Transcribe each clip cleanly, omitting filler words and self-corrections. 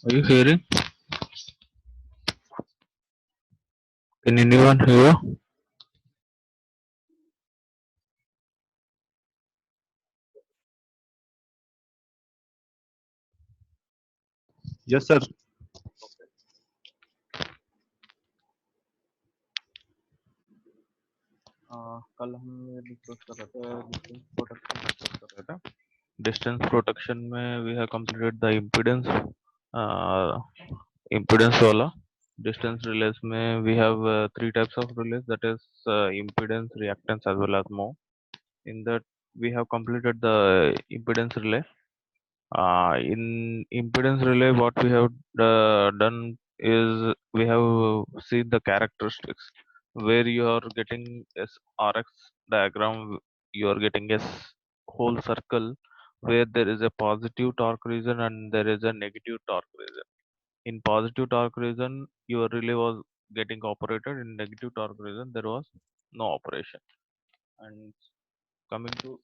Are you hearing? Can anyone hear? Yes, sir. कल हम ये डिस्कस कर रहे थे डिस्टेंस प्रोटेक्शन डिस्कस कर रहे थे डिस्टेंस प्रोटेक्शन में we have completed the impedance impedance वाला डिस्टेंस रिलेस में we have three types of relays that is impedance reactance as well as mho in that we have completed the impedance relay. In impedance relay, what we have done is we have seen the characteristics where you are getting this RX diagram, you are getting a whole circle where there is a positive torque region and there is a negative torque region. In positive torque region, your relay was getting operated. In negative torque region, there was no operation. And coming to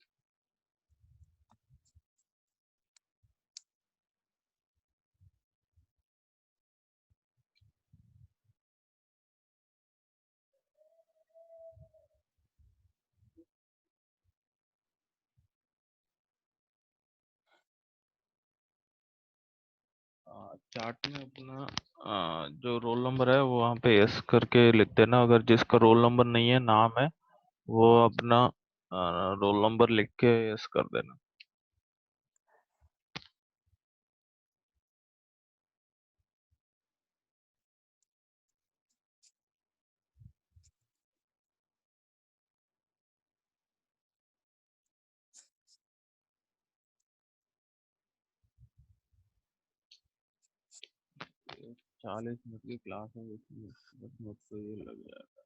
chart में अपना जो roll number है वो वहाँ पे S करके लिख देना। अगर जिसका रोल नंबर नहीं है, नाम है, वो अपना रोल नंबर लिख के एस कर देना। 40 मिनट की क्लास है, 10 मिनट तो ये लग जाएगा।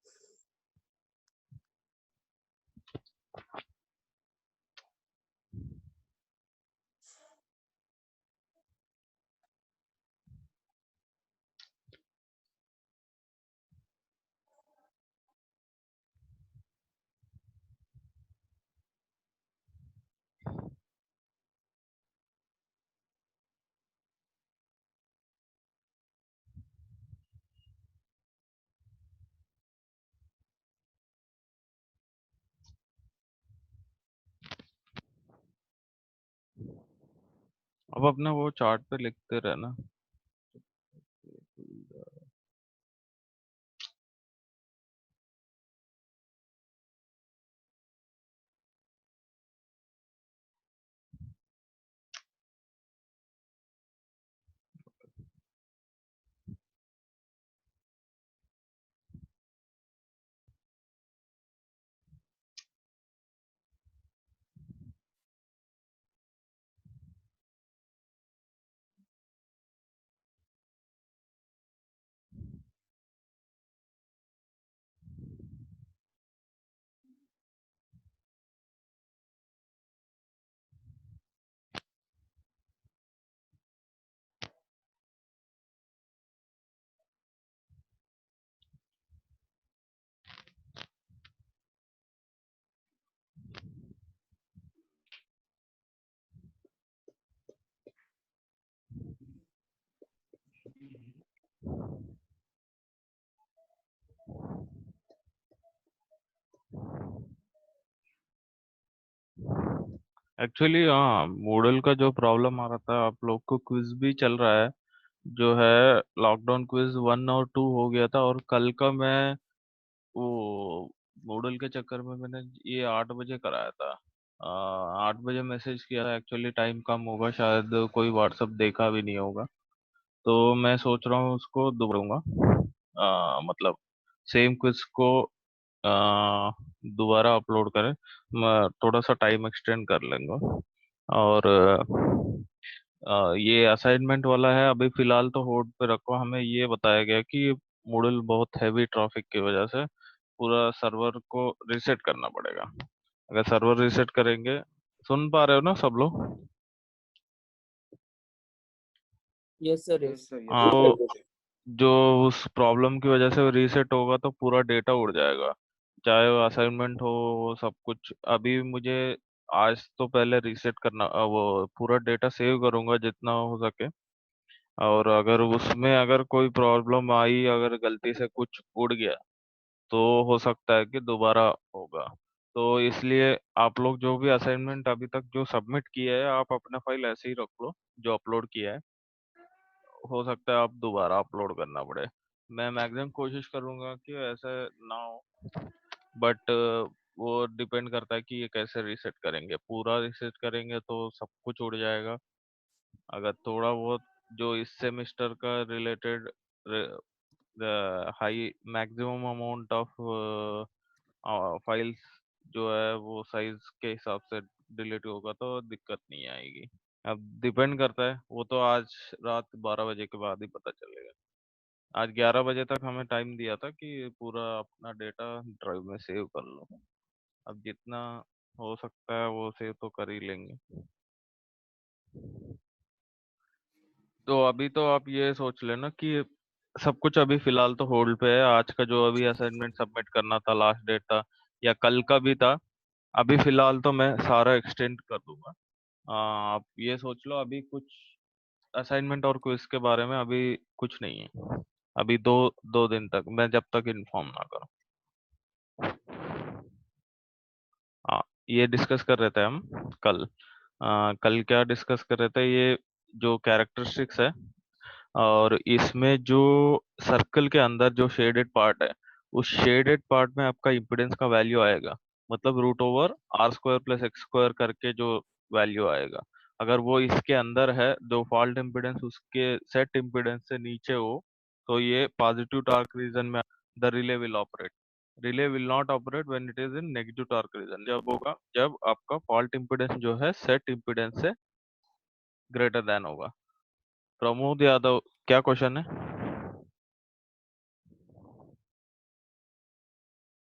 अब अपना वो चार्ट पे लिखते रहना। एक्चुअली हाँ, मूडल का जो प्रॉब्लम आ रहा था, आप लोग को क्विज भी चल रहा है जो है। लॉकडाउन क्विज 1 और 2 हो गया था, और कल का मैं वो मूडल के चक्कर में मैंने ये 8 बजे कराया था। 8 बजे मैसेज किया था। एक्चुअली टाइम कम होगा, शायद कोई व्हाट्सअप देखा भी नहीं होगा, तो मैं सोच रहा हूँ उसको दोबारा मतलब सेम क्विज को दोबारा अपलोड करें। मैं थोड़ा सा टाइम एक्सटेंड कर लेंगे। और ये असाइनमेंट वाला है, अभी फिलहाल तो होल्ड पे रखो। हमें ये बताया गया कि मूडल बहुत हैवी ट्रैफिक की वजह से पूरा सर्वर को रीसेट करना पड़ेगा। अगर सर्वर रीसेट करेंगे, सुन पा रहे हो ना सब लोग? Yes sir. हाँ, तो जो उस प्रॉब्लम की वजह से रीसेट होगा तो पूरा डेटा उड़ जाएगा, चाहे वो असाइनमेंट हो, वो सब कुछ। अभी मुझे आज तो पहले रीसेट करना, वो पूरा डेटा सेव करूंगा जितना हो सके। और अगर उसमें अगर कोई प्रॉब्लम आई, अगर गलती से कुछ उड़ गया, तो हो सकता है कि दोबारा होगा। तो इसलिए आप लोग जो भी असाइनमेंट अभी तक जो सबमिट किए हैं, आप अपना फाइल ऐसे ही रख लो जो अपलोड किया है। हो सकता है आप दोबारा अपलोड करना पड़े। मैं मैक्सिमम कोशिश करूंगा कि ऐसा ना हो, बट वो डिपेंड करता है कि ये कैसे रीसेट करेंगे। पूरा रीसेट करेंगे तो सब कुछ उड़ जाएगा। अगर थोड़ा बहुत जो इस सेमेस्टर का related high maximum amount of files जो है वो साइज के हिसाब से डिलीट होगा तो दिक्कत नहीं आएगी। अब डिपेंड करता है, वो तो आज रात 12 बजे के बाद ही पता चलेगा। आज 11 बजे तक हमें टाइम दिया था कि पूरा अपना डेटा ड्राइव में सेव कर लो। अब जितना हो सकता है वो सेव तो कर ही लेंगे। तो अभी तो आप ये सोच लेना कि सब कुछ अभी फिलहाल तो होल्ड पे है। आज का जो अभी असाइनमेंट सबमिट करना था, लास्ट डेट था, या कल का भी था, अभी फिलहाल तो मैं सारा एक्सटेंड कर दूंगा। आप ये सोच लो अभी कुछ असाइनमेंट और क्विज के बारे में अभी कुछ नहीं है। अभी दो दो दिन तक, मैं जब तक इन्फॉर्म ना करूं। हाँ, ये डिस्कस कर रहे थे हम कल। कल क्या डिस्कस कर रहे थे, ये जो कैरेक्टरिस्टिक्स है, और इसमें जो सर्कल के अंदर जो शेडेड पार्ट है, उस शेडेड पार्ट में आपका इम्पिडेंस का वैल्यू आएगा। मतलब root over R square plus X square करके जो वैल्यू आएगा, अगर वो इसके अंदर है, जो फॉल्ट इम्पिडेंस उसके सेट इम्पिडेंस से नीचे हो, तो ये पॉजिटिव टॉर्क रीजन में the relay will operate. Relay will not operate when it is in negative torque region. जब होगा जब आपका फॉल्ट इम्पिडेंस जो है सेट इम्पिडेंस से ग्रेटर देन होगा। प्रमोद यादव, क्या क्वेश्चन है?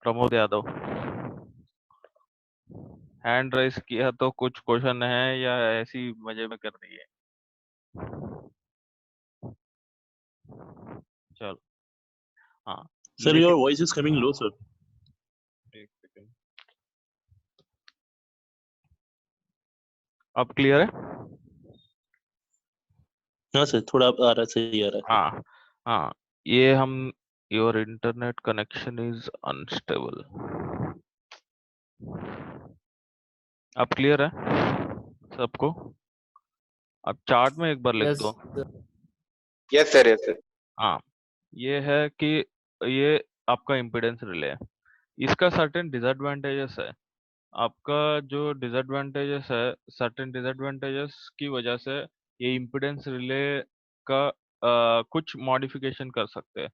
प्रमोद यादव, हैंड राइज किया तो कुछ क्वेश्चन है या ऐसी मजे में कर रही है? चलो, हाँ, Sir, your लेकिन voice is coming low, sir. एक सेकंड, अब क्लियर है? हाँ सर, थोड़ा आ रहा है, सही आ रहा है। हाँ हाँ, ये हम your internet connection is unstable. अब क्लियर है सबको? अब चार्ट में एक बार लिख Yes, दो। sir. Yes sir, yes sir. हाँ, ये है कि ये आपका इम्पिडेंस रिले है। इसका सर्टेन डिसएडवांटेजेस है। आपका जो डिसएडवांटेजेस है, सर्टेन डिसएडवांटेजेस की वजह से ये इम्पिडेंस रिले का कुछ मॉडिफिकेशन कर सकते हैं।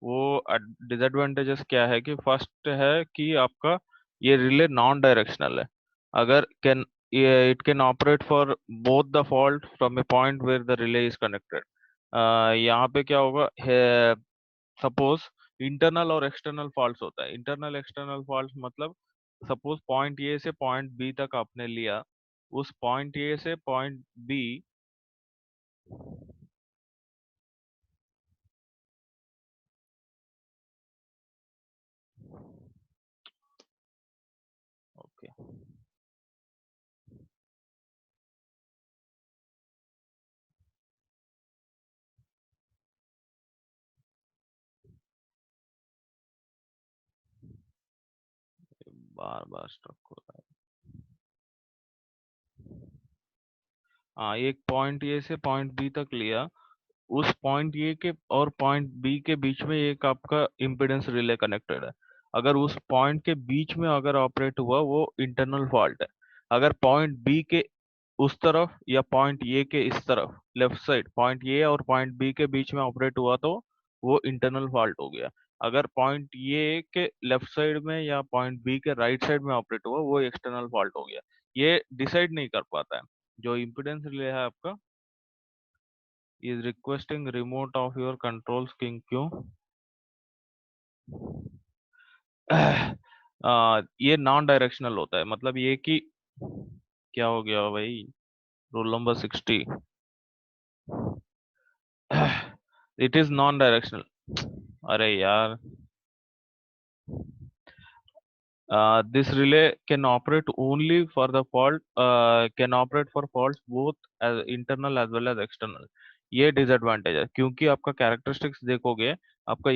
वो डिसएडवांटेजेस क्या है कि फर्स्ट है कि आपका ये रिले नॉन डायरेक्शनल है। अगर can it can operate for both the fault from a point where the relay is connected. यहाँ पे क्या होगा, सपोज इंटरनल और एक्सटर्नल फॉल्ट्स होता है। इंटरनल एक्सटर्नल फॉल्ट्स मतलब सपोज पॉइंट ए से पॉइंट बी तक आपने लिया, उस पॉइंट ए से पॉइंट बी, ओके, बार बार स्ट्रक हो रहा है। हाँ, एक पॉइंट ए से पॉइंट बी तक लिया, उस पॉइंट ए के और पॉइंट बी के बीच में एक आपका इम्पिडेंस रिले कनेक्टेड है। अगर उस पॉइंट के बीच में अगर ऑपरेट हुआ, वो इंटरनल फॉल्ट है। अगर पॉइंट बी के उस तरफ या पॉइंट ए के इस तरफ, लेफ्ट साइड, पॉइंट ए और पॉइंट बी के बीच में ऑपरेट हुआ, तो वो इंटरनल फॉल्ट हो गया। अगर पॉइंट ए के लेफ्ट साइड में या पॉइंट बी के राइट साइड में ऑपरेट हुआ, वो एक्सटर्नल फॉल्ट हो गया। ये डिसाइड नहीं कर पाता है जो इम्पिडेंस रिले है आपका। is requesting remote of your control scheme, क्यों? ये नॉन डायरेक्शनल होता है। मतलब ये कि क्या हो गया भाई, rule number 60, it is non directional. अरे यार, this relay can operate only for the fault, can operate for faults both as internal as well as external। ये डिसएडवांटेज है, क्योंकि आपका कैरेक्टरिस्टिक्स देखोगे आपका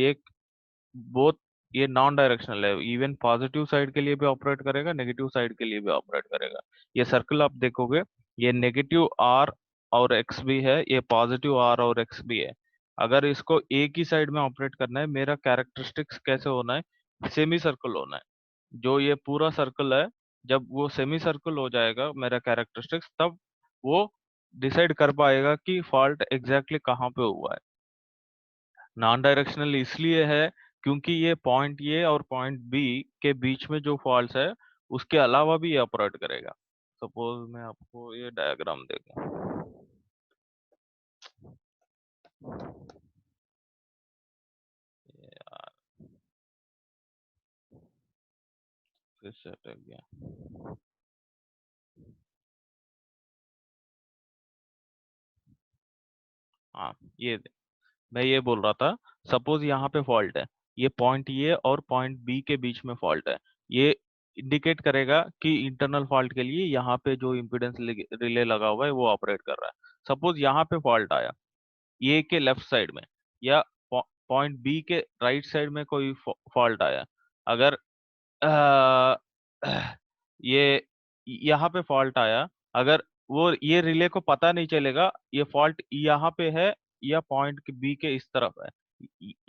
बहुत ये नॉन डायरेक्शनल है, इवन पॉजिटिव साइड के लिए भी ऑपरेट करेगा, नेगेटिव साइड के लिए भी ऑपरेट करेगा। ये सर्कल आप देखोगे, ये नेगेटिव आर और एक्स भी है, ये पॉजिटिव आर और एक्स भी है। अगर इसको एक ही साइड में ऑपरेट करना है, मेरा कैरेक्टरिस्टिक्स कैसे होना है, सेमी सर्कल होना है। जो ये पूरा सर्कल है, जब वो सेमी सर्कल हो जाएगा मेरा कैरेक्टरिस्टिक्स, तब वो डिसाइड कर पाएगा कि फॉल्ट एग्जैक्टली कहाँ पे हुआ है। नॉन डायरेक्शनल इसलिए है क्योंकि ये पॉइंट ए और पॉइंट बी के बीच में जो फॉल्स है उसके अलावा भी ये ऑपरेट करेगा। सपोज मैं आपको ये डायग्राम देखूं, यार फिर से अटक गया। हाँ, मैं ये बोल रहा था, सपोज यहाँ पे फॉल्ट है, ये पॉइंट ए और पॉइंट बी के बीच में फॉल्ट है। ये इंडिकेट करेगा कि इंटरनल फॉल्ट के लिए यहाँ पे जो इम्पीडेंस रिले लगा हुआ है वो ऑपरेट कर रहा है। सपोज यहाँ पे फॉल्ट आया ए के लेफ्ट साइड में, या पॉइंट बी के राइट साइड में कोई फॉल्ट आया, अगर अ, ये यहाँ पे फॉल्ट आया, अगर वो ये रिले को पता नहीं चलेगा ये फॉल्ट यहाँ पे है या पॉइंट बी के इस तरफ है,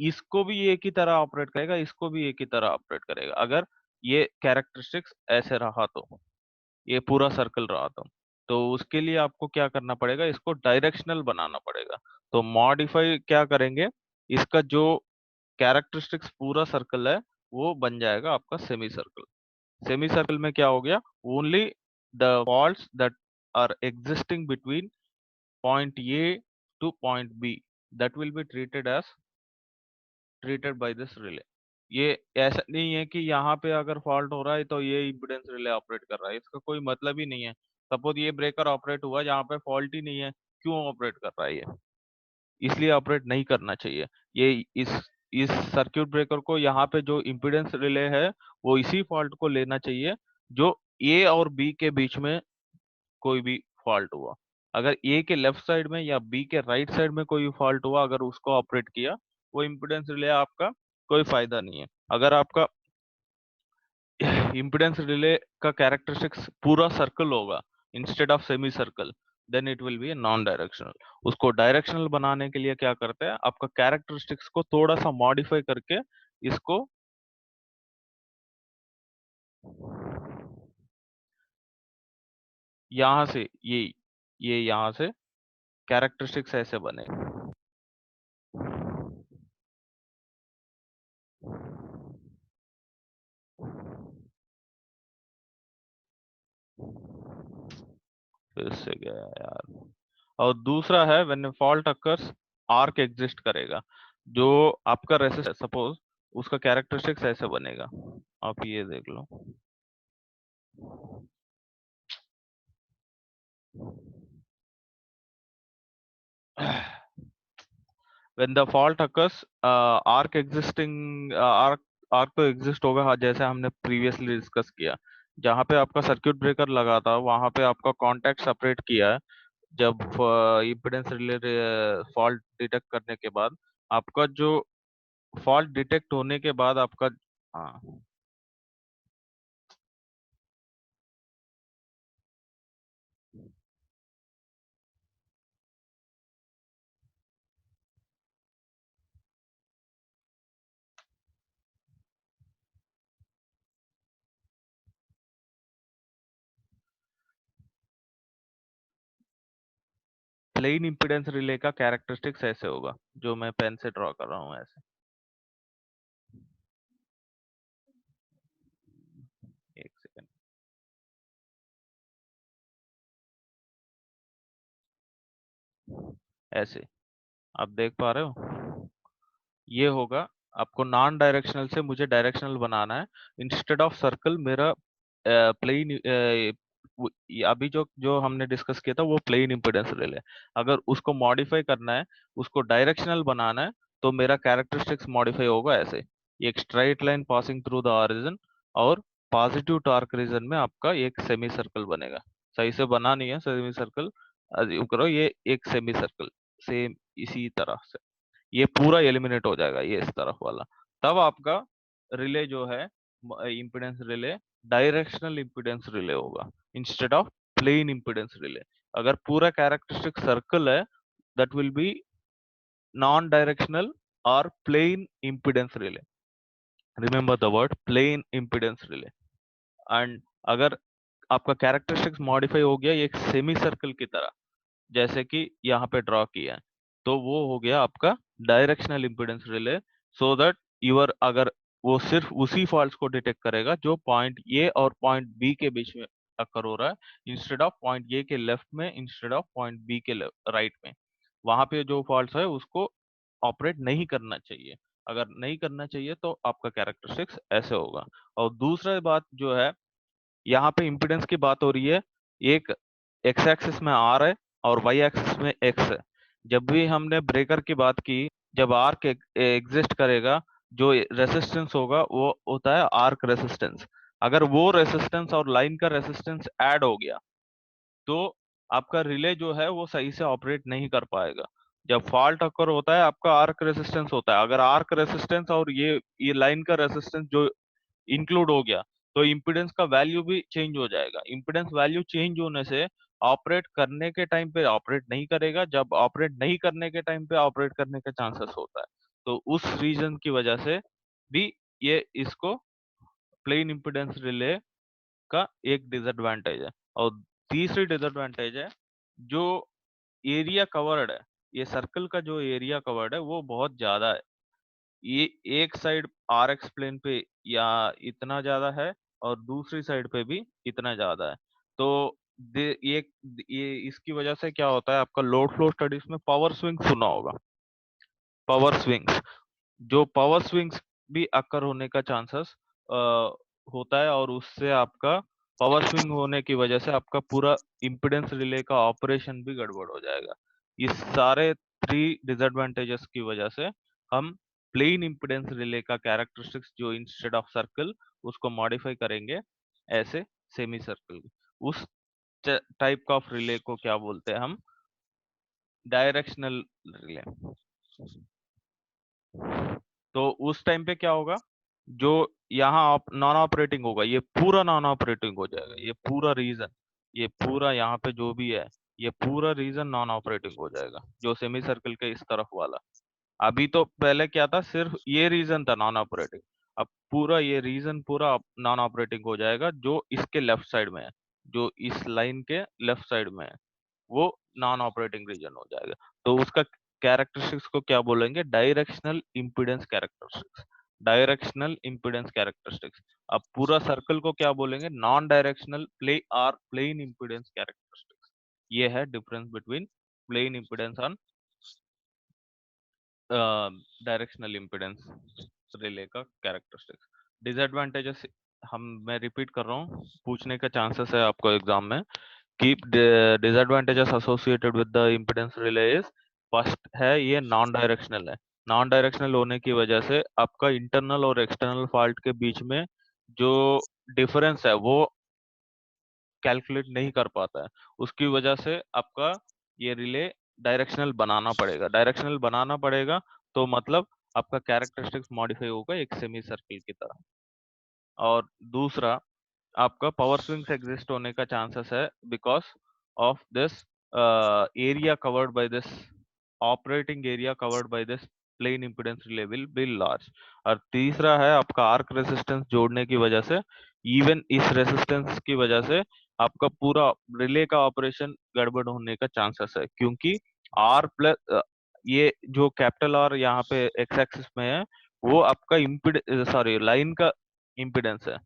इसको भी एक ही तरह ऑपरेट करेगा, इसको भी एक ही तरह ऑपरेट करेगा, अगर ये कैरेक्टरिस्टिक्स ऐसे रहा तो, ये पूरा सर्कल रहा तो उसके लिए आपको क्या करना पड़ेगा, इसको डायरेक्शनल बनाना पड़ेगा। तो मॉडिफाई क्या करेंगे, इसका जो कैरेक्टरिस्टिक्स पूरा सर्कल है वो बन जाएगा आपका सेमी सर्कल। सेमी सर्कल में क्या हो गया, only the faults that are existing between point A to point B that will be treated by this relay. ये ऐसा नहीं है कि यहाँ पे अगर फॉल्ट हो रहा है तो ये इम्पीडेंस रिले ऑपरेट कर रहा है, इसका कोई मतलब ही नहीं है। सपोज ये ब्रेकर ऑपरेट हुआ जहाँ पे फॉल्ट ही नहीं है, क्यों ऑपरेट कर रहा है ये, इसलिए ऑपरेट नहीं करना चाहिए। ये इस सर्किट ब्रेकर को यहाँ पे जो इम्पीडेंस रिले है वो इसी फॉल्ट को लेना चाहिए जो ए और बी के बीच में कोई भी फॉल्ट हुआ। अगर ए के लेफ्ट साइड में या बी के राइट साइड में कोई फॉल्ट हुआ, अगर उसको ऑपरेट किया, वो इम्पीडेंस रिले आपका कोई फायदा नहीं है। अगर आपका इम्पीडेंस रिले का कैरेक्टरिस्टिक्स पूरा सर्कल होगा instead of semi circle, then it will be non directional. उसको डायरेक्शनल बनाने के लिए क्या करते हैं, आपका कैरेक्टरिस्टिक्स को थोड़ा सा मॉडिफाई करके इसको यहाँ से ये यहाँ से कैरेक्टरिस्टिक्स ऐसे बने। फिर से गया यार। और दूसरा है when fault occurs arc exist करेगा। जो आपका रेसिस्टर सपोज उसका कैरेक्टरिस्टिक्स ऐसे बनेगा, आप ये देख लो। when the fault occurs arc existing arc तो एग्जिस्ट होगा, हाँ, जैसे हमने प्रीवियसली डिस्कस किया। जहाँ पे आपका सर्किट ब्रेकर लगा था वहां पे आपका कॉन्टैक्ट सेपरेट किया है। जब इम्पीडेंस रिलेटेड फॉल्ट डिटेक्ट करने के बाद, आपका जो फॉल्ट डिटेक्ट होने के बाद आपका, हाँ, प्लेन इम्पीडेंस रिले का कैरेक्टरिस्टिक्स ऐसे होगा, जो मैं पेन से ड्रॉ कर रहा हूँ ऐसे। एक सेकेंड, ऐसे आप देख पा रहे हो, ये होगा। आपको नॉन डायरेक्शनल से मुझे डायरेक्शनल बनाना है। इंस्टेड ऑफ सर्कल मेरा प्लेन, अभी जो जो हमने डिस्कस किया था वो प्लेन इम्पीडेंस रिले है। अगर उसको मॉडिफाई करना है, उसको डायरेक्शनल बनाना है, तो मेरा कैरेक्टरिस्टिक्स मॉडिफाई होगा ऐसे। एक straight line passing through the origin और पॉजिटिव टॉर्क रीजन में आपका एक सेमी सर्कल बनेगा। सही से बना नहीं है सेमी सर्कल, करो ये एक सेमी सर्कल, सेम इसी तरह से ये पूरा एलिमिनेट हो जाएगा, ये इस तरफ वाला। तब आपका रिले जो है impedance relay directional impedance relay होगा instead of plain impedance relay. अगर पूरा कैरेक्टरिस्टिक सर्कल है that will be non directional और plain impedance relay. Remember the word plain impedance relay. And अगर आपका कैरेक्टरिस्टिक्स मॉडिफाई हो गया एक सेमी सर्कल की तरह जैसे कि यहाँ पे ड्रॉ किया है, तो वो हो गया आपका directional impedance relay. So that your अगर वो सिर्फ उसी फॉल्ट्स को डिटेक्ट करेगा जो पॉइंट ए और पॉइंट बी के बीच में अकर हो रहा है इंस्टेड ऑफ पॉइंट ए के लेफ्ट में इंस्टेड ऑफ पॉइंट बी के राइट में। वहां पे जो फॉल्ट्स है उसको ऑपरेट नहीं करना चाहिए। अगर नहीं करना चाहिए तो आपका कैरेक्टरिस्टिक्स ऐसे होगा। और दूसरा बात जो है यहाँ पे इम्पीडेंस की बात हो रही है, एक एक्स एक्सिस में आर है और वाई एक्सिस में एक्स है। जब भी हमने ब्रेकर की बात की, जब आर्क एग्जिस्ट करेगा जो रेसिस्टेंस होगा वो होता है आर्क रेसिस्टेंस। अगर वो रेसिस्टेंस और लाइन का रेसिस्टेंस ऐड हो गया तो आपका रिले जो है वो सही से ऑपरेट नहीं कर पाएगा। जब फॉल्ट अकर होता है आपका आर्क रेसिस्टेंस होता है, अगर आर्क रेसिस्टेंस और ये लाइन का रेसिस्टेंस जो इंक्लूड हो गया तो इम्पीडेंस का वैल्यू भी चेंज हो जाएगा। इम्पीडेंस वैल्यू चेंज होने से ऑपरेट करने के टाइम पे ऑपरेट नहीं करेगा, जब ऑपरेट नहीं करने के टाइम पे ऑपरेट करने का चांसेस होता है। तो उस रीजन की वजह से भी ये इसको प्लेन इम्पीडेंस रिले का एक डिसएडवांटेज है। और तीसरी डिसएडवांटेज है जो एरिया कवर्ड है, ये सर्कल का जो एरिया कवर्ड है वो बहुत ज्यादा है। ये एक साइड आर एक्स प्लेन पे या इतना ज्यादा है और दूसरी साइड पे भी इतना ज्यादा है। तो ये इसकी वजह से क्या होता है, आपका लोड फ्लो स्टडीज में पावर स्विंग सुना होगा। पावर स्विंग्स, जो पावर स्विंग्स भी अकर होने का चांसेस होता है और उससे आपका पावर स्विंग होने की वजह से आपका पूरा इम्पीडेंस रिले का ऑपरेशन भी गड़बड़ हो जाएगा। इस सारे थ्री डिसएडवांटेजेस की वजह से हम प्लेन इम्पीडेंस रिले का कैरेक्टरिस्टिक्स जो इंस्टेड ऑफ सर्कल उसको मॉडिफाई करेंगे ऐसे सेमी सर्कल। उस टाइप ऑफ रिले को क्या बोलते हैं हम, डायरेक्शनल रिले। तो उस टाइम पे क्या होगा, जो यहाँ नॉन ऑपरेटिंग होगा ये पूरा नॉन ऑपरेटिंग हो जाएगा। ये पूरा रीजन, ये पूरा यहाँ पे जो भी है ये पूरा रीजन नॉन ऑपरेटिंग हो जाएगा, जो सेमी सर्कल के इस तरफ वाला। अभी तो पहले क्या था, सिर्फ ये रीजन था नॉन ऑपरेटिंग। अब पूरा ये रीजन पूरा नॉन ऑपरेटिंग हो जाएगा जो इसके लेफ्ट साइड में है, जो इस लाइन के लेफ्ट साइड में है वो नॉन ऑपरेटिंग रीजन हो जाएगा। तो उसका कैरेक्टरिस्टिक्स को क्या बोलेंगे, directional impedance characteristics. Directional impedance characteristics. अब पूरा सर्कल को क्या बोलेंगे, non directional plain impedance characteristics. ये है डिफरेंस बिटवीन प्लेन इम्पीडेंस और डायरेक्शनल इम्पीडेंस रिले का कैरेक्टरिस्टिक्स। डिसएडवांटेजेस मैं रिपीट कर रहा हूँ, पूछने का चांसेस है आपको एग्जाम में कि disadvantages associated with the impedance relay is, first है ये नॉन डायरेक्शनल है। नॉन डायरेक्शनल होने की वजह से आपका इंटरनल और एक्सटर्नल फॉल्ट के बीच में जो डिफरेंस है वो कैलकुलेट नहीं कर पाता है। उसकी वजह से आपका ये रिले डायरेक्शनल बनाना पड़ेगा। डायरेक्शनल बनाना पड़ेगा तो मतलब आपका कैरेक्टरिस्टिक्स मॉडिफाई होगा एक सेमी सर्कल की तरह। और दूसरा आपका पावर स्विंग्स एग्जिस्ट होने का चांसेस है because of this area covered by this operating area covered by this plain impedance relay will be large. और तीसरा है आपका आर्क रेसिस्टेंस जोड़ने की वजह से, इवन इस रेसिस्टेंस की वजह से आपका पूरा रिले का ऑपरेशन गड़बड़ होने का चांसेस है, क्योंकि आर प्लस ये जो कैपिटल आर यहाँ पे एक्स एक्सिस में है वो आपका लाइन का इम्पीडेंस है,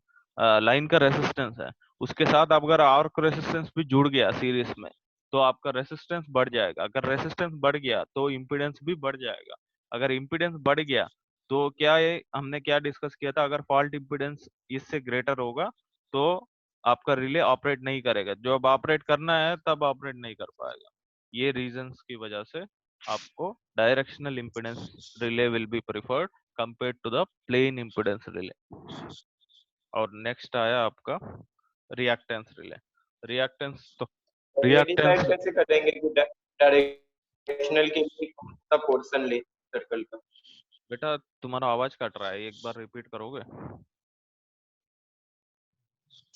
लाइन का रेसिस्टेंस है। उसके साथ आप अगर आर्क रेसिस्टेंस भी जुड़ गया सीरीज में तो आपका रेसिस्टेंस बढ़ जाएगा। अगर रेसिस्टेंस बढ़ गया तो इम्पीडेंस भी बढ़ जाएगा। अगर इम्पीडेंस बढ़ गया तो क्या है, हमने क्या डिस्कस किया था, अगर फॉल्ट इम्पीडेंस इससे ग्रेटर होगा तो आपका रिले ऑपरेट नहीं करेगा, जब ऑपरेट करना है तब ऑपरेट नहीं कर पाएगा। ये रीजंस की वजह से आपको directional impedance relay will be preferred compared to the plain impedance relay. और नेक्स्ट आया आपका रिएक्टेंस रिले। रिएक्टेंस तो ये डिसाइड कैसे करेंगे कि डायरेक्ट डायरेक्शनल के लिए कौन सा पोर्शन ले सर्कल का? बेटा तुम्हारा आवाज कट रहा है, एक बार रिपीट करोगे?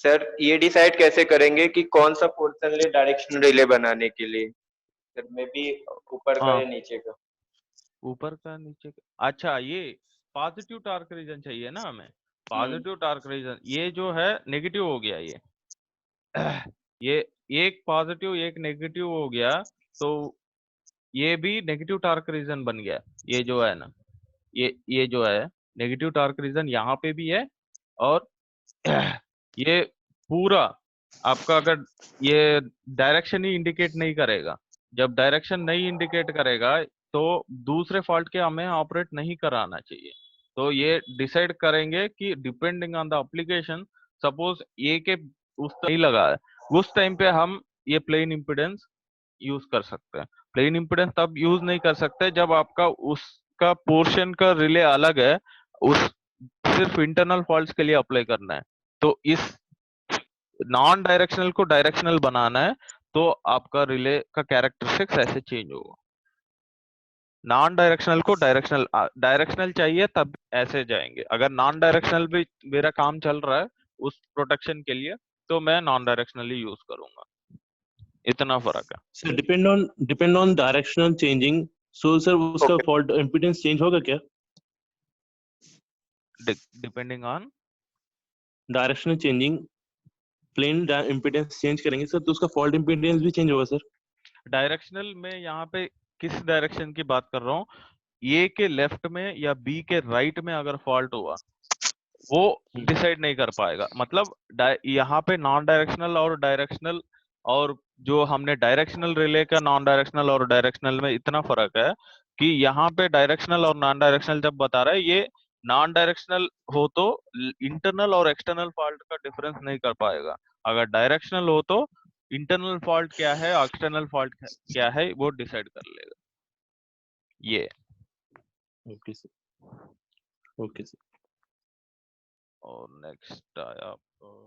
सर ये डिसाइड कैसे करेंगे कि कौन सा पोर्शन ले डायरेक्शनल रिले बनाने के लिए? सर मे बी ऊपर का हाँ, या नीचे का? ऊपर का नीचे का। अच्छा, ये पॉजिटिव टार्क रीजन चाहिए ना हमें। पॉजिटिव टार्क रीजन ये जो है नेगेटिव हो गया ये। ये एक पॉजिटिव एक नेगेटिव हो गया, तो ये भी नेगेटिव टार्क रीजन बन गया। ये जो है ना, ये जो है नेगेटिव टार्क रीजन यहाँ पे भी है। और ये पूरा आपका, अगर ये डायरेक्शन ही इंडिकेट नहीं करेगा, जब डायरेक्शन नहीं इंडिकेट करेगा तो दूसरे फॉल्ट के हमें ऑपरेट नहीं कराना चाहिए। तो ये डिसाइड करेंगे कि depending on the application, suppose A के उस नहीं लगा है, उस टाइम पे हम ये प्लेन इम्पिडेंस यूज कर सकते हैं। प्लेन इम्पिडेंस तब यूज नहीं कर सकते जब आपका उसका पोर्शन का रिले अलग है, उस सिर्फ इंटरनल फॉल्ट्स के लिए अप्लाई करना है। तो इस नॉन डायरेक्शनल को डायरेक्शनल बनाना है, तो आपका रिले का कैरेक्टरिस्टिक्स ऐसे चेंज होगा। नॉन डायरेक्शनल को डायरेक्शनल, डायरेक्शनल चाहिए तब ऐसे जाएंगे। अगर नॉन डायरेक्शनल भी मेरा काम चल रहा है उस प्रोटेक्शन के लिए, तो मैं नॉन डायरेक्शनली यूज करूंगा। इतना फर्क है। Sir depend on directional changing. So sir उसका Okay. फॉल्ट इम्पीडेंस चेंज होगा क्या? Depending on directional changing, plain impedance change करेंगे सर तो उसका फॉल्ट इम्पीडेंस भी चेंज होगा सर? डायरेक्शनल में यहाँ पे किस डायरेक्शन की बात कर रहा हूँ, ए के लेफ्ट में या बी के राइट में अगर फॉल्ट हुआ, वो डिसाइड नहीं कर पाएगा। मतलब यहाँ पे नॉन डायरेक्शनल और डायरेक्शनल, और जो हमने डायरेक्शनल रिले का नॉन डायरेक्शनल और डायरेक्शनल में इतना फर्क है कि यहाँ पे डायरेक्शनल और नॉन डायरेक्शनल जब बता रहा है, ये नॉन डायरेक्शनल हो तो इंटरनल और एक्सटर्नल फॉल्ट का डिफरेंस नहीं कर पाएगा। अगर डायरेक्शनल हो तो इंटरनल फॉल्ट क्या है, एक्सटर्नल फॉल्ट क्या है, वो डिसाइड कर लेगा ये। Okay sir, okay sir. और नेक्स्ट आया आपको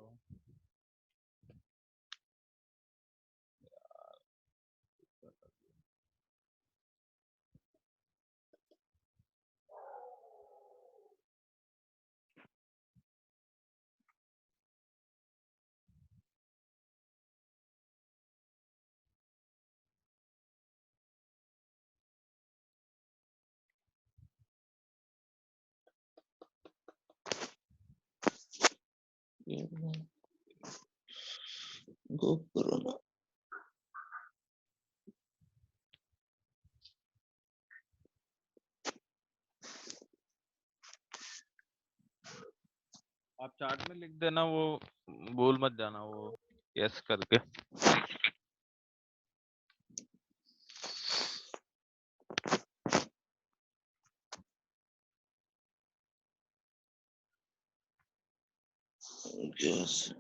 गो कोरोना। आप चार्ट में लिख देना, वो भूल मत जाना वो यस करके। यस।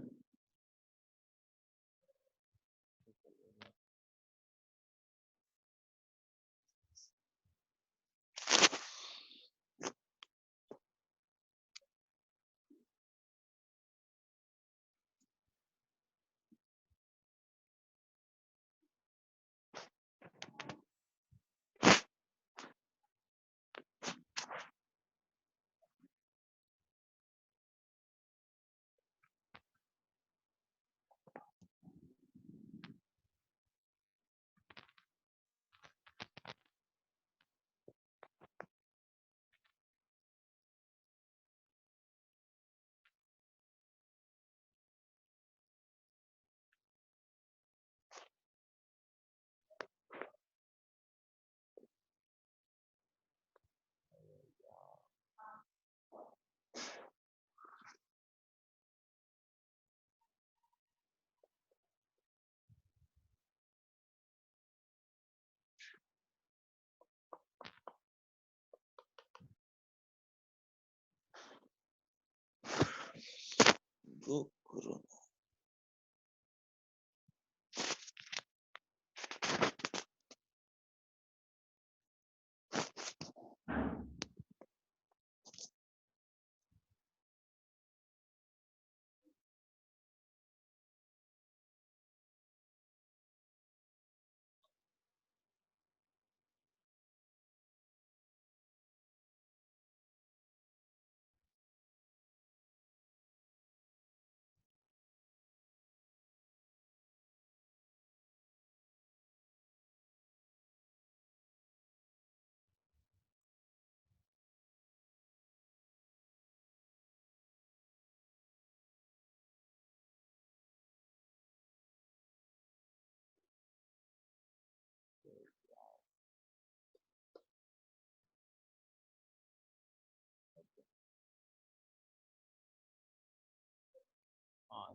गो कोरोना।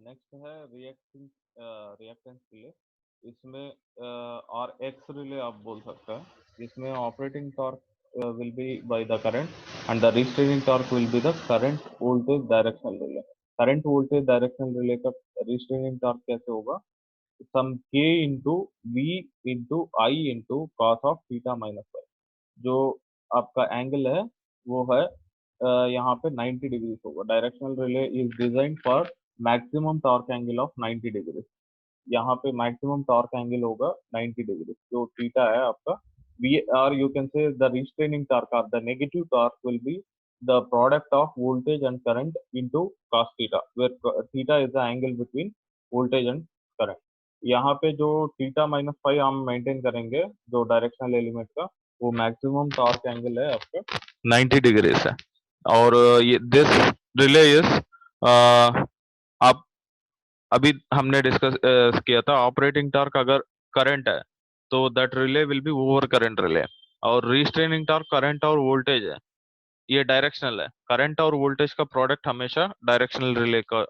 नेक्स्ट है रिएक्टेंस रिले। इसमें और एक्स रिले आप बोल सकते हैं, जिसमें operating torque will be by the current and the restraining torque will be the current voltage directional relay. current voltage directional relay का restraining torque कैसे होगा? सम k into v into I into cos of theta minus y। जो आपका angle है वो है यहाँ पे 90 डिग्री होगा। Directional relay is design for maximum torque angle of 90 degree. यहाँ पे मैक्सिमम टॉर्क एंगल होगा 90 डिग्री, जो थीटा है आपका। V or you can say the restraining torque or the negative torque will be the product of voltage and current into cos theta, where theta is the angle between voltage and current। यहाँ पे जो theta minus five हम maintain करेंगे जो directional element का, वो maximum torque angle है आपका 90 डिग्री है। और ये दिस रिले इज आप अभी हमने डिस्कस किया था, ऑपरेटिंग टॉर्क अगर करंट है तो that relay will B over current relay, और रिस्ट्रेनिंग टॉर्क करंट और वोल्टेज है, ये डायरेक्शनल है। करंट और वोल्टेज का प्रोडक्ट हमेशा डायरेक्शनल रिले का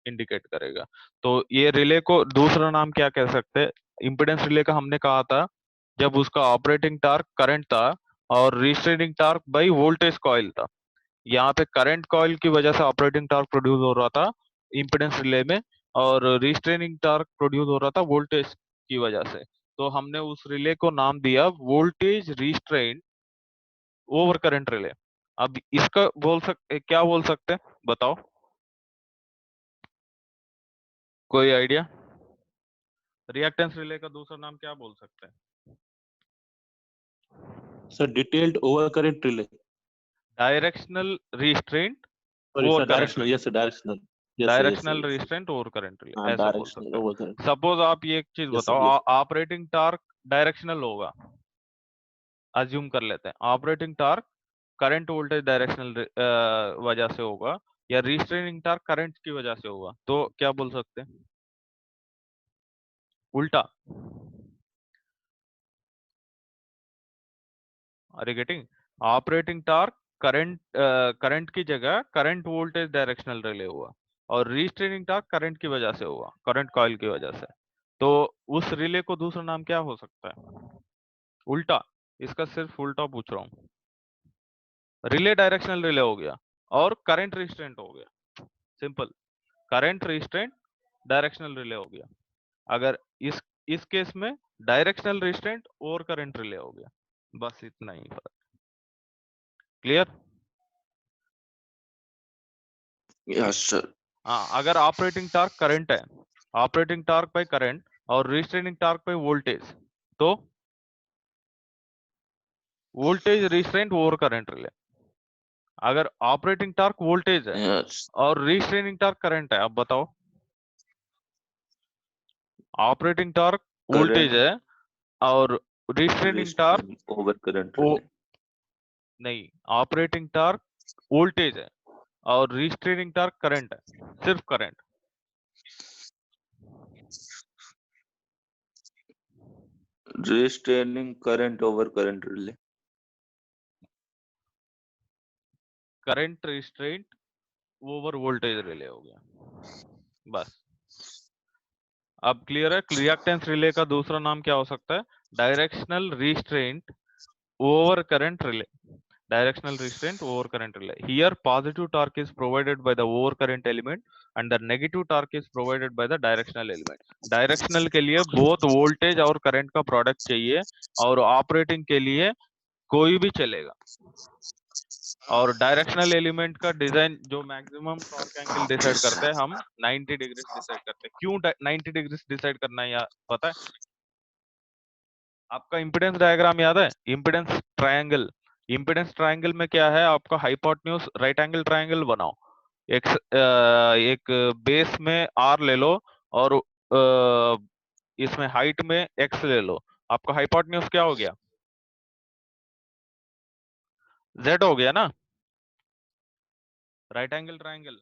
इंडिकेट करेगा। तो ये रिले को दूसरा नाम क्या कह सकते हैं? इंपेडेंस रिले का हमने कहा था जब उसका ऑपरेटिंग टॉर्क करंट था और restraining torque by voltage coil था। यहाँ पे करंट कॉइल की वजह से ऑपरेटिंग टॉर्क प्रोड्यूस हो रहा था इंपेडेंस रिले में, और रिस्ट्रेनिंग टॉर्क प्रोड्यूस हो रहा था वोल्टेज की वजह से। तो हमने उस रिले को नाम दिया voltage restrain over current relay. अब इसका क्या बोल सकते हैं बताओ, कोई आइडिया? रिएक्टेंस रिले का दूसरा नाम क्या बोल सकते हैं? Sir detailed over current relay. Directional restraint sorry over sir, current, directional. Yes sir, directional. Directional restraint over current relay, हाँ, ऐसे बोल डायरेक्शनल सकते ओवर हैं। करंट। सपोज आप ये एक चीज Yes, sir, बताओ, yes. ऑपरेटिंग टॉर्क डायरेक्शनल होगा, अज्यूम कर लेते हैं। Operating torque current voltage directional वजह से होगा, या रिस्ट्रेनिंग टॉर्क करंट की वजह से होगा, तो क्या बोल सकते हैं? उल्टा। Are you getting? Operating torque current की जगह करंट वोल्टेज डायरेक्शनल रिले हुआ, और रिस्ट्रेनिंग टॉर्क करंट की वजह से हुआ, करंट कॉइल की वजह से। तो उस रिले को दूसरा नाम क्या हो सकता है? उल्टा। इसका सिर्फ उल्टा पूछ रहा हूँ। रिले डायरेक्शनल रिले हो गया और करंट रिस्ट्रेंट हो गया, simple. Current restraint directional relay हो गया। अगर इस केस में डायरेक्शनल रिस्ट्रेंट और करंट रिले हो गया, बस इतना ही फर्क। क्लियर? Yes sir. हाँ, अगर ऑपरेटिंग टॉर्क करंट है, ऑपरेटिंग टॉर्क बाय करंट और रिस्ट्रेनिंग टॉर्क बाय वोल्टेज, तो voltage restraint over current relay. अगर ऑपरेटिंग टॉर्क वोल्टेज है यस और रिस्ट्रेनिंग टॉर्क करंट है, अब बताओ। ऑपरेटिंग टॉर्क वोल्टेज है और रिस्ट्रेनिंग टॉर्क ओवर करंट ओ रिले। नहीं, ऑपरेटिंग टॉर्क वोल्टेज है और रिस्ट्रेनिंग टॉर्क करंट है, सिर्फ current. Restraining current over current relay. Current restraint over voltage relay हो गया, बस। अब क्लियर है? रिएक्टेंस रिले का दूसरा नाम क्या हो सकता है? Directional restraint over current relay. Directional restraint over current relay. Here positive torque is provided by the over current element and the negative torque is provided by the directional element. Directional के लिए both voltage और current का product चाहिए, और operating के लिए कोई भी चलेगा। और डायरेक्शनल एलिमेंट का डिजाइन जो मैक्सिमम टॉर्क एंगल डिसाइड करते हैं, हम 90 डिग्री डिसाइड करते हैं। क्यों 90 डिग्री डिसाइड करना है, पता है? आपका इंपेडेंस डायग्राम याद है? Impedance triangle. इंपेडेंस ट्रायंगल में क्या है? आपका हाइपोटेन्यूज राइट एंगल ट्रायंगल बनाओ। एक बेस में r ले लो और इसमें हाइट में x ले लो। आपका हाइपोटेन्यूज क्या हो गया? z हो गया ना? Right angle triangle.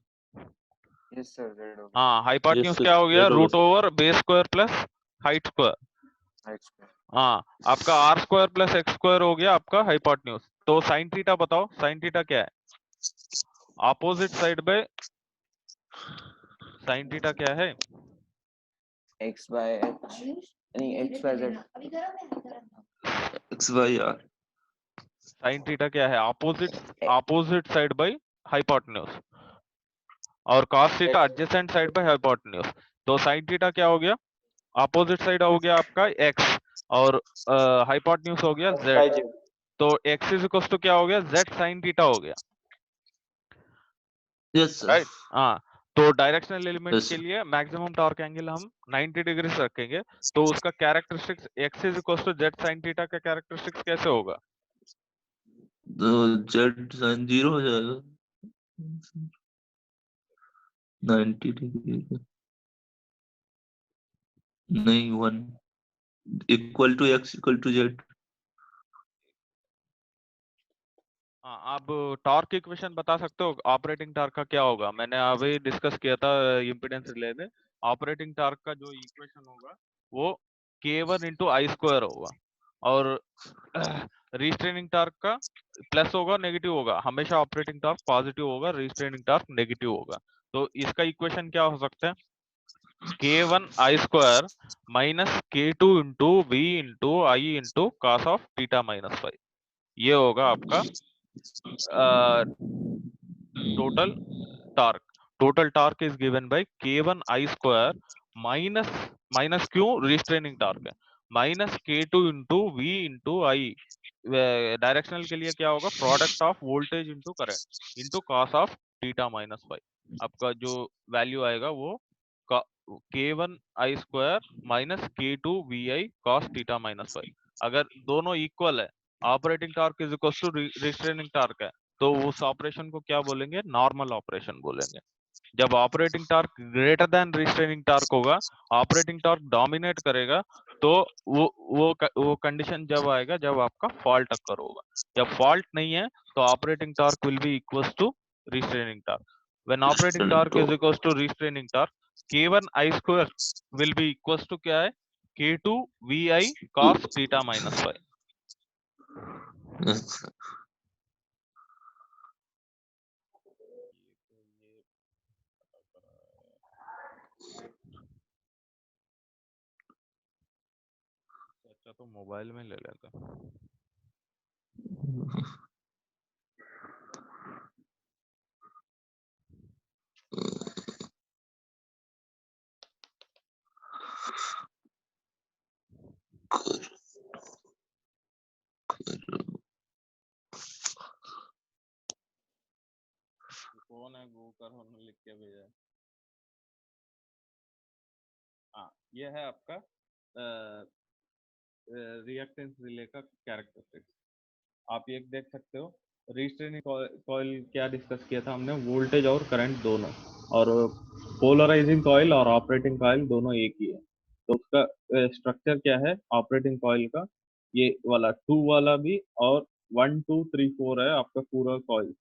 Yes sir, Z हो हाँ, हाइपोटेन्यूज Yes, क्या हो गया? Z होगा root sir. Over base square plus height square. गया। हाँ, आपका r square plus x square हो गया आपका हाइपोटेन्यूज। तो साइन थीटा बताओ, साइन थीटा क्या है? Opposite side by sine theta क्या है? एक्स बाय एच नहीं X by Z X by R sine theta क्या है? ऑपोजिट साइड बाय हाइपोटेन्यूज, और cos theta adjacent side by hypotenuse. तो साइन थीटा क्या हो गया? ऑपोजिट साइड हो गया आपका x, और हाइपोटेन्यूज हो गया z। By Z. तो x इज इक्वल टू क्या हो गया? z sin थीटा हो गया, यस सर राइट? हाँ, तो डायरेक्शनल एलिमेंट यस के सर लिए मैक्सिमम टॉर्क एंगल हम 90 डिग्री से रखेंगे। तो उसका characteristics x is equal to z sin theta का कैरेक्टरिस्टिक्स कैसे होगा? तो जेड साइन 0 हो जाएगा 90 डिग्री का नहीं 1 equal to X equal to Z हाँ, आप टॉर्क इक्वेशन बता सकते हो? ऑपरेटिंग टॉर्क का क्या होगा? मैंने अभी डिस्कस किया था इम्पीडेंस रिले में। ऑपरेटिंग टॉर्क का जो इक्वेशन होगा वो k1 इंटू आई स्क्वायर होगा, और रिस्ट्रेनिंग टॉर्क का प्लस होगा नेगेटिव होगा। हमेशा ऑपरेटिंग टॉर्क पॉजिटिव होगा, रिस्ट्रेनिंग टॉर्क नेगेटिव होगा। तो इसका इक्वेशन क्या हो सकता है? k1 I square minus k2 into v into I into cos of theta minus five. ये होगा आपका total torque. Total torque is given by k1 I square minus क्यों? restraining torque है, minus k2 into v into I. Directional के लिए क्या होगा? Product of voltage into current into cos of theta minus five. आपका जो value आएगा वो k1 I square minus k2 vi cos theta minus five. अगर दोनों इक्वल है, operating torque is equal to restraining torque है, तो उस ऑपरेशन को क्या बोलेंगे? नॉर्मल ऑपरेशन बोलेंगे। जब operating torque greater than restraining torque होगा, ऑपरेटिंग टॉर्क डोमिनेट करेगा, तो वो कंडीशन जब आएगा जब आपका फॉल्ट अकर होगा। जब फॉल्ट नहीं है तो operating torque will be equals to restraining torque. When operating torque is equals to restraining torque, k1 I square will be equals to क्या है? k2 vi cos theta minus five. अच्छा, तो mobile में ले लेते हैं। कौन है गोकर ने लिख के भेजा है? हाँ, ये है आपका रिएक्टेंस रिले का कैरेक्टरिस्टिक्स। आप ये देख सकते हो, रिस्ट्रेनिंग कॉइल क्या डिस्कस किया था हमने? वोल्टेज और करंट दोनों, और पोलराइजिंग कॉइल और ऑपरेटिंग कॉइल दोनों एक ही है। तो उसका स्ट्रक्चर क्या है ऑपरेटिंग कॉइल का? ये वाला 2 वाला भी, और 1 2 3 4 है आपका पूरा कॉइल।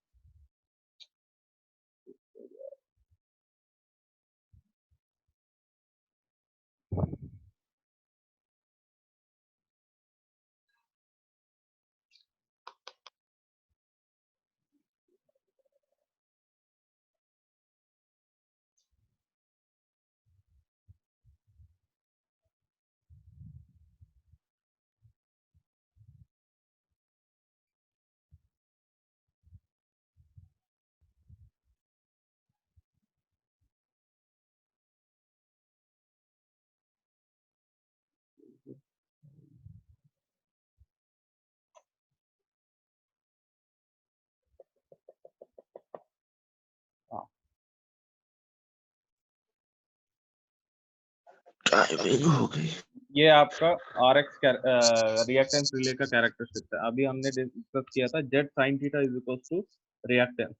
हाँ, टाइमिंग हो गई ये आपका RX रिएक्टेंस रिले का कैरेक्टरिस्टिक्स है। अभी हमने डिस्कस किया था Z sine theta is equal to reactance.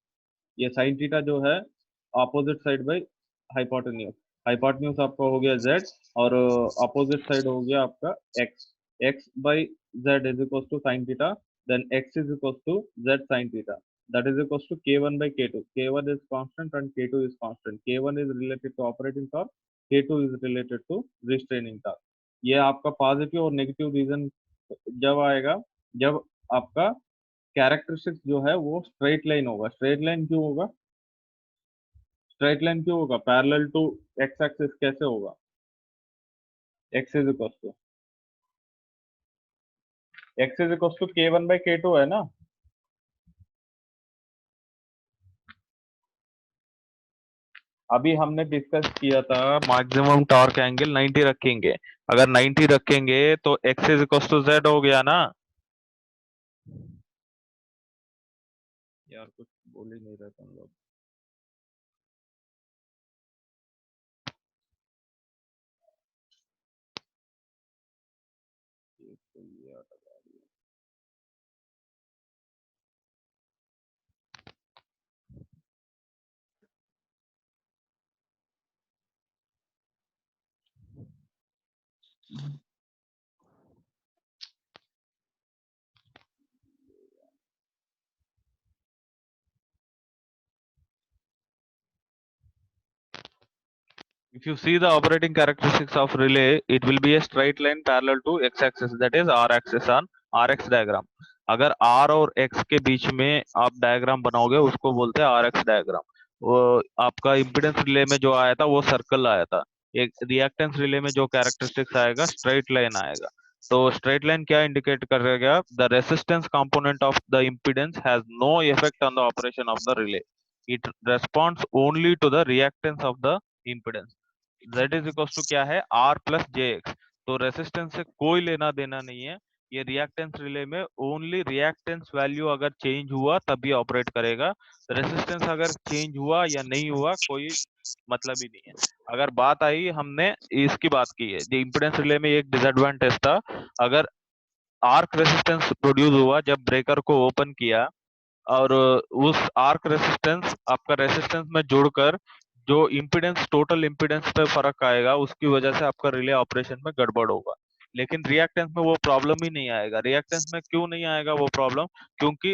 ये साइन थीटा जो है opposite side by hypotenuse. Hypotenuse आपका हो गया z, और ऑपोजिट साइड हो गया आपका x। x by z is equal to sine theta, then x is equal to z sine theta, that is equals to k1 by k2. k1 is constant and k2 is constant. k1 is related to operating torque, k2 is related to restraining torque. ये आपका positive और negative reason जब आएगा, जब आपका characteristics जो है वो स्ट्रेट लाइन होगा। स्ट्रेट लाइन क्यों होगा? स्ट्रेट लाइन क्यों होगा? पैरेलल टू एक्स एक्सिस कैसे होगा? X is equal to K1/K2 है ना? अभी हमने डिस्कस किया था मैक्सिमम टॉर्क एंगल 90 रखेंगे। अगर 90 रखेंगे तो x is equal to z हो गया ना? यार कुछ बोल ही नहीं रहे तुम लोग। If you see the operating characteristics of relay, it will be a straight line parallel to x-axis, that is r-axis on rx diagram. अगर r और x के बीच में आप डायग्राम बनाओगे उसको बोलते हैं rx डायग्राम। वो आपका इम्पीडेंस रिले में जो आया था वो सर्कल आया था। एक रिएक्टेंस रिले में जो कैरेक्टरिस्टिक्स आएगा स्ट्रेट लाइन आएगा। तो स्ट्रेट लाइन क्या इंडिकेट करेगा? The resistance component of the impedance has no effect on the operation of the relay. It responds only to the reactance of the impedance. Z is equal to क्या है? R plus JX। तो resistance से कोई लेना देना नहीं है। ये रिएक्टेंस रिले में ओनली रिएक्टेंस वैल्यू अगर चेंज हुआ तभी ऑपरेट करेगा। रेसिस्टेंस अगर चेंज हुआ या नहीं हुआ कोई मतलब ही नहीं है। अगर बात आई, हमने इसकी बात की है, इम्पीडेंस रिले में एक डिसएडवांटेज था, अगर आर्क रेसिस्टेंस प्रोड्यूस हुआ जब ब्रेकर को ओपन किया और उस आर्क रेसिस्टेंस आपका रेसिस्टेंस में जुड़कर जो इम्पीडेंस टोटल इम्पीडेंस पे फर्क आएगा उसकी वजह से आपका रिले ऑपरेशन में गड़बड़ होगा। लेकिन रिएक्टेंस में वो प्रॉब्लम ही नहीं आएगा। रिएक्टेंस में क्यों नहीं आएगा वो प्रॉब्लम? क्योंकि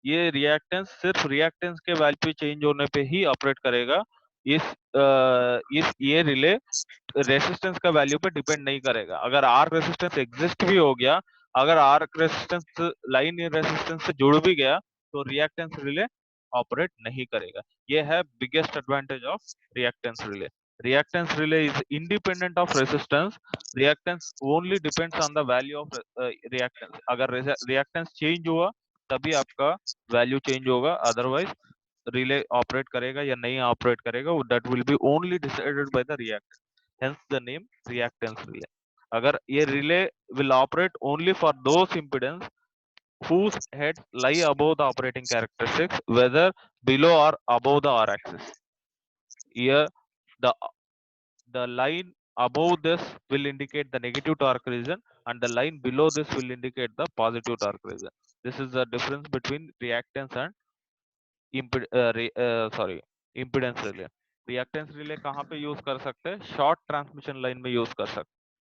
ये रिएक्टेंस सिर्फ रिएक्टेंस के वैल्यू चेंज होने पे ही ऑपरेट करेगा। इस ये रिले रेसिस्टेंस का वैल्यू पे डिपेंड नहीं करेगा। अगर आर्क रेसिस्टेंस एग्जिस्ट भी हो गया, अगर आर्क रेसिस्टेंस लाइन रेसिस्टेंस से जुड़ भी गया तो रिएक्टेंस रिले ऑपरेट नहीं करेगा। ये है biggest advantage of reactance relay. Reactance relay is independent of resistance. Reactance only depends on the value of reactance. अगर रिएक्टेंस चेंज हुआ तभी आपका वैल्यू चेंज होगा, अदरवाइज रिले ऑपरेट करेगा या नहीं ऑपरेट करेगा that will B only decided by the reactance, hence the name reactance relay. अगर ये relay will operate only for those impedance whose heads lie above the operating characteristics, whether below or above the r axis. Here the line above this will indicate the negative torque region and the line below this will indicate the positive torque region. This is the difference between reactance and impedance relay. Reactance relay कहाँ पे use कर सकते हैं? Short transmission line में use कर सकते हैं।